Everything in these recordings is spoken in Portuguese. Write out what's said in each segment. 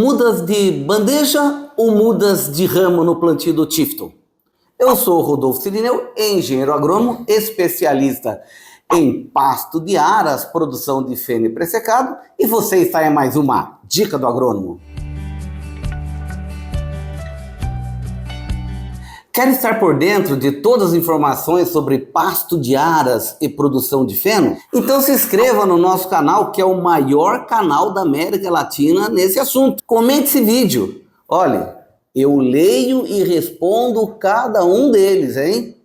Mudas de bandeja ou mudas de ramo no plantio do Tifton? Eu sou o Rodolfo Cirineu, engenheiro agrônomo, especialista em pasto de aras, produção de feno pré-secado, e você está em mais uma Dica do Agrônomo. Quer estar por dentro de todas as informações sobre pasto de aras e produção de feno? Então se inscreva no nosso canal, que é o maior canal da América Latina nesse assunto. Comente esse vídeo. Olha, eu leio e respondo cada um deles, hein?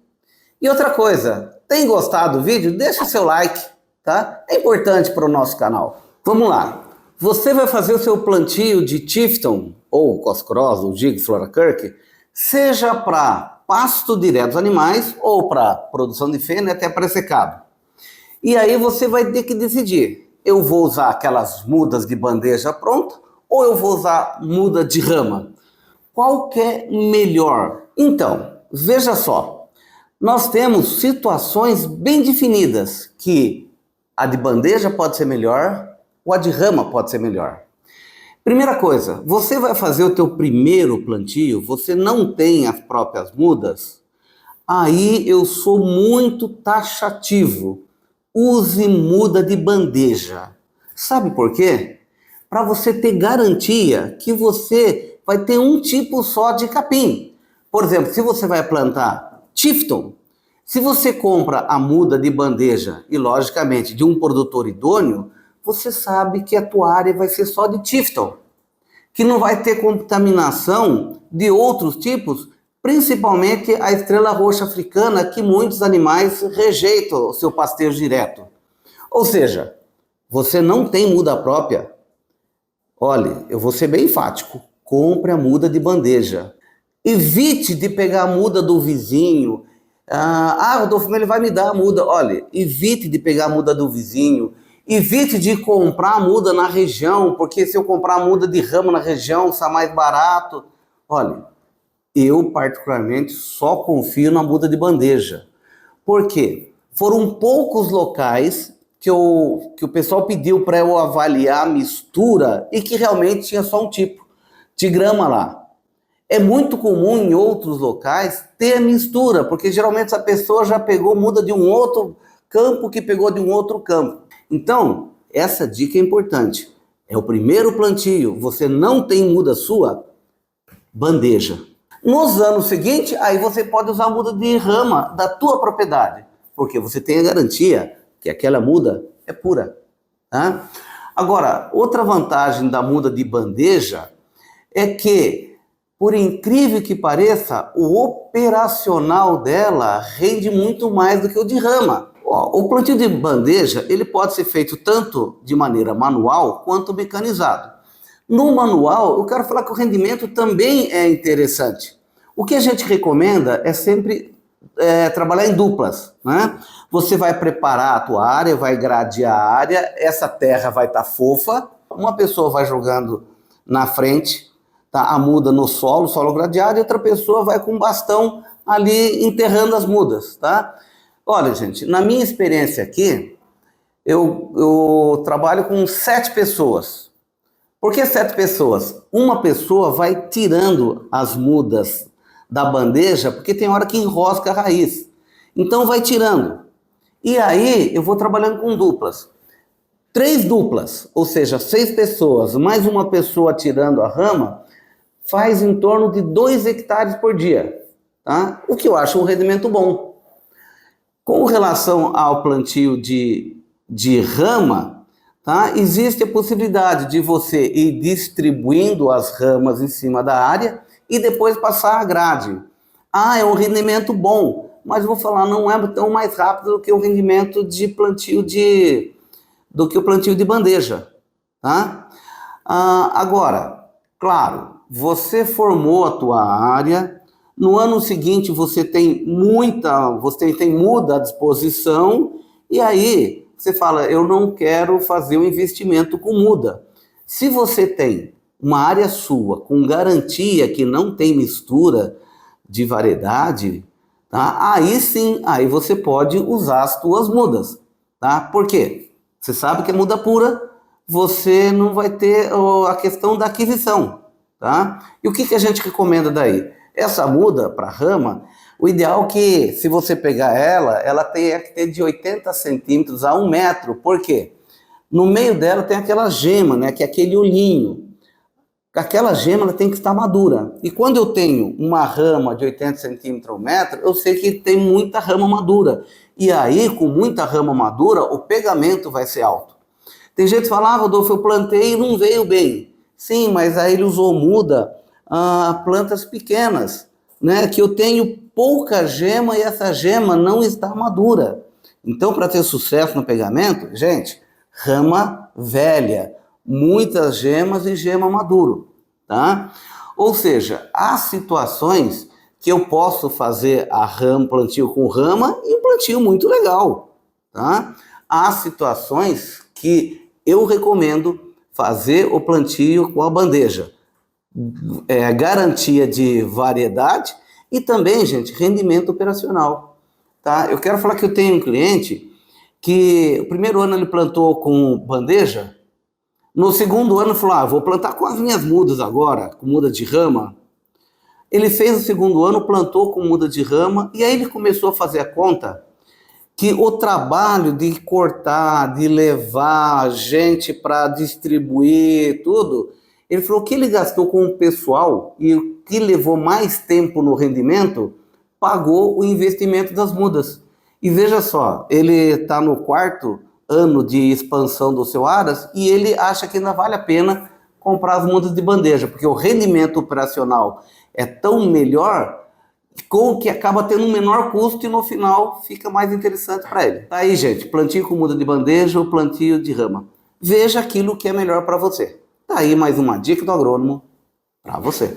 E outra coisa, tem gostado do vídeo? Deixa seu like, tá? É importante para o nosso canal. Vamos lá. Você vai fazer o seu plantio de Tifton, ou Coscross, ou Jig Florakirk, seja para pasto direto dos animais ou para produção de feno e até pré-secado. E aí você vai ter que decidir, eu vou usar aquelas mudas de bandeja pronta ou eu vou usar muda de rama? Qual que é melhor? Então, veja só, nós temos situações bem definidas que a de bandeja pode ser melhor ou a de rama pode ser melhor. Primeira coisa, você vai fazer o teu primeiro plantio, você não tem as próprias mudas, aí eu sou muito taxativo. Use muda de bandeja. Sabe por quê? Para você ter garantia que você vai ter um tipo só de capim. Por exemplo, se você vai plantar Tifton, se você compra a muda de bandeja e, logicamente, de um produtor idôneo, você sabe que a tua área vai ser só de Tifton, que não vai ter contaminação de outros tipos, principalmente a estrela roxa africana, que muitos animais rejeitam o seu pastejo direto. Ou seja, você não tem muda própria. Olha, eu vou ser bem enfático, compre a muda de bandeja. Evite de pegar a muda do vizinho. Rodolfo, ele vai me dar a muda. Olha, evite de pegar a muda do vizinho. Evite de comprar muda na região, porque se eu comprar muda de ramo na região, sai mais barato. Olha, eu particularmente só confio na muda de bandeja. Por quê? Foram poucos locais que o pessoal pediu para eu avaliar a mistura e que realmente tinha só um tipo de grama lá. É muito comum em outros locais ter mistura, porque geralmente essa pessoa já pegou muda de um outro campo que pegou de um outro campo. Então, essa dica é importante. É o primeiro plantio, você não tem muda sua, bandeja. Nos anos seguintes, aí você pode usar a muda de rama da tua propriedade, porque você tem a garantia que aquela muda é pura. Tá? Agora, outra vantagem da muda de bandeja é que, por incrível que pareça, o operacional dela rende muito mais do que o de rama. O plantio de bandeja, ele pode ser feito tanto de maneira manual quanto mecanizado. No manual, eu quero falar que o rendimento também é interessante. O que a gente recomenda é sempre trabalhar em duplas, né? Você vai preparar a tua área, vai gradear a área, essa terra vai estar fofa, uma pessoa vai jogando na frente, tá, a muda no solo gradeado, e outra pessoa vai com um bastão ali enterrando as mudas, tá? Olha, gente, na minha experiência aqui, eu trabalho com 7 pessoas. Por que 7 pessoas? Uma pessoa vai tirando as mudas da bandeja, porque tem hora que enrosca a raiz. Então vai tirando. E aí eu vou trabalhando com duplas. 3 duplas, ou seja, 6 pessoas, mais uma pessoa tirando a rama, faz em torno de 2 hectares por dia. Tá? O que eu acho um rendimento bom. Com relação ao plantio de rama, tá? Existe a possibilidade de você ir distribuindo as ramas em cima da área e depois passar a grade. É um rendimento bom, mas vou falar, não é tão mais rápido do que o rendimento de plantio do que o plantio de bandeja. Tá? Agora, claro, você formou a tua área. No ano seguinte você tem muda à disposição e aí você fala, eu não quero fazer um investimento com muda. Se você tem uma área sua com garantia que não tem mistura de variedade, tá? Aí sim, aí você pode usar as tuas mudas. Tá? Por quê? Você sabe que é muda pura, você não vai ter a questão da aquisição, tá? E o que a gente recomenda daí? Essa muda para rama, o ideal é que, se você pegar ela tenha que ter de 80 centímetros a 1 metro. Por quê? No meio dela tem aquela gema, né, que é aquele olhinho. Aquela gema ela tem que estar madura. E quando eu tenho uma rama de 80 centímetros a 1 metro, eu sei que tem muita rama madura. E aí, com muita rama madura, o pegamento vai ser alto. Tem gente que fala, Rodolfo, eu plantei e não veio bem. Sim, mas aí ele usou muda plantas pequenas, né? Que eu tenho pouca gema e essa gema não está madura. Então, para ter sucesso no pegamento, gente, rama velha, muitas gemas e gema maduro, tá? Ou seja, há situações que eu posso fazer plantio com rama e um plantio muito legal, tá? Há situações que eu recomendo fazer o plantio com a bandeja. Garantia de variedade e também, gente, rendimento operacional, tá? Eu quero falar que eu tenho um cliente que o primeiro ano ele plantou com bandeja, no segundo ano falou, vou plantar com as minhas mudas agora, com muda de rama. Ele fez o segundo ano, plantou com muda de rama e aí ele começou a fazer a conta que o trabalho de cortar, de levar gente para distribuir, tudo, ele falou que ele gastou com o pessoal e o que levou mais tempo no rendimento, pagou o investimento das mudas. E veja só, ele está no 4º ano de expansão do seu Aras e ele acha que ainda vale a pena comprar as mudas de bandeja, porque o rendimento operacional é tão melhor com que acaba tendo um menor custo e no final fica mais interessante para ele. Tá aí, gente, plantio com muda de bandeja ou plantio de rama. Veja aquilo que é melhor para você. Tá aí mais uma dica do agrônomo para você.